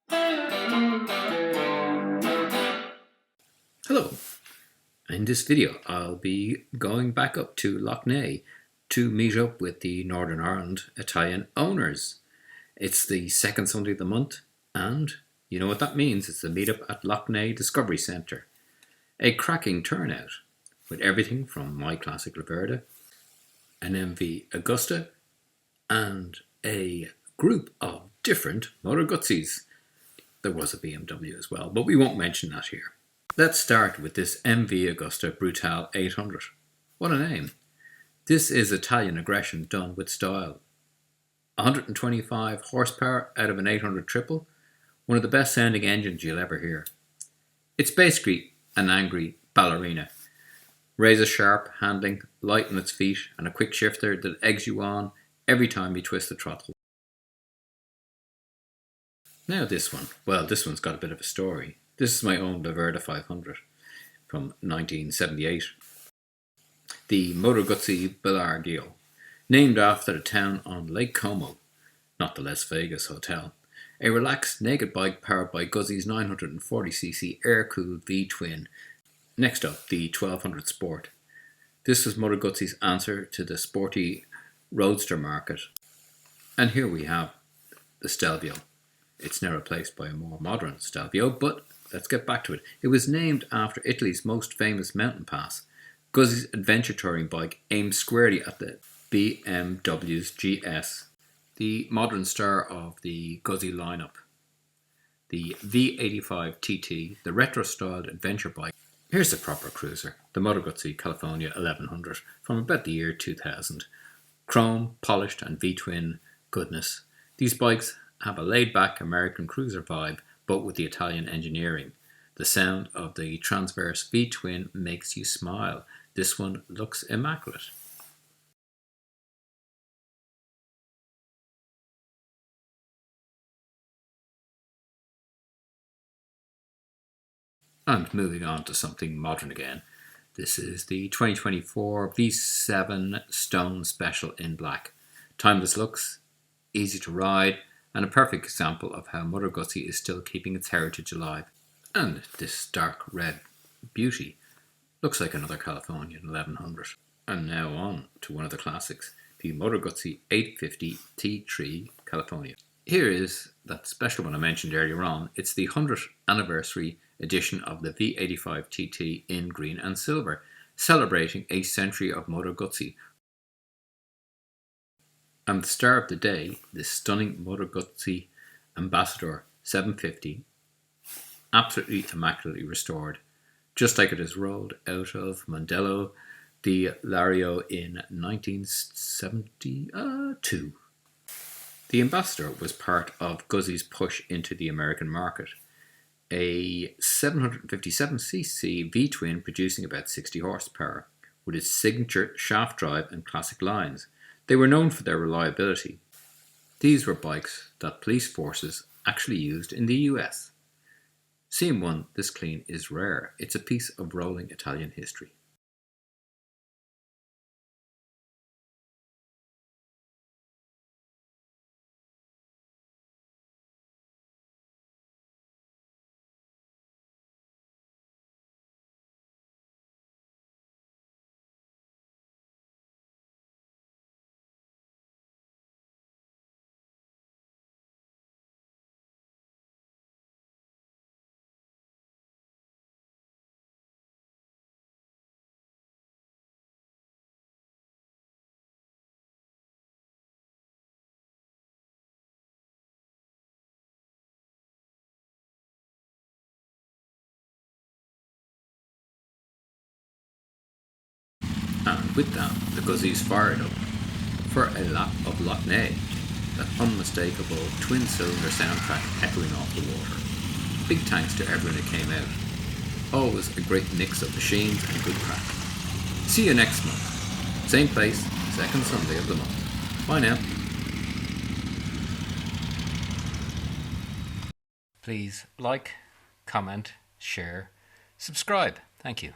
Hello, in this video I'll be going back up to Lough Neagh to meet up with the Northern Ireland Italian owners. It's the second Sunday of the month and you know what that means, it's the meetup at Lough Neagh Discovery Centre. A cracking turnout with everything from my classic Laverda, an MV Agusta and a group of different Moto Guzzis. There was a BMW as well, but we won't mention that here. Let's start with this MV Agusta Brutale 800. What a name. This is Italian aggression done with style. 125 horsepower out of an 800 triple, one of the best sounding engines you'll ever hear. It's basically an angry ballerina. Razor sharp handling, light on its feet, and a quick shifter that eggs you on every time you twist the throttle. Now this one, well, this one's got a bit of a story. This is my own Laverda 500 from 1978. The Moto Guzzi Bellagio, named after the town on Lake Como, not the Las Vegas hotel. A relaxed naked bike powered by Guzzi's 940cc air-cooled V-twin. Next up, the 1200 Sport. This was Moto Guzzi's answer to the sporty roadster market. And here we have the Stelvio. It's now replaced by a more modern Stelvio, but let's get back to it. It was named after Italy's most famous mountain pass. Guzzi's adventure touring bike aimed squarely at the BMW's GS, the modern star of the Guzzi lineup. The V85 TT, the retro-styled adventure bike. Here's the proper cruiser, the Moto Guzzi California 1100 from about the year 2000. Chrome, polished and V-twin goodness. These bikes have a laid-back American cruiser vibe, but with the Italian engineering. The sound of the transverse V-twin makes you smile. This one looks immaculate. And moving on to something modern again. This is the 2024 V7 Stone Special in black. Timeless looks, easy to ride, and a perfect example of how Moto Guzzi is still keeping its heritage alive. And this dark red beauty looks like another California 1100. And now on to one of the classics, the Moto Guzzi 850 T3 California. Here is that special one I mentioned earlier on. It's the 100th anniversary edition of the V85 TT in green and silver, celebrating a century of Moto Guzzi. And the star of the day, this stunning Moto Guzzi Ambassador 750, absolutely immaculately restored, just like it is rolled out of Mondello di Lario in 1972. The Ambassador was part of Guzzi's push into the American market. A 757cc V-twin producing about 60 horsepower, with its signature shaft drive and classic lines. They were known for their reliability. These were bikes that police forces actually used in the US. Seeing one this clean is rare. It's a piece of rolling Italian history. And with that, the Guzzis fired up for a lap of Lough Neagh, that unmistakable twin-cylinder soundtrack echoing off the water. Big thanks to everyone who came out. Always a great mix of machines and good crack. See you next month. Same place, second Sunday of the month. Bye now. Please like, comment, share, subscribe. Thank you.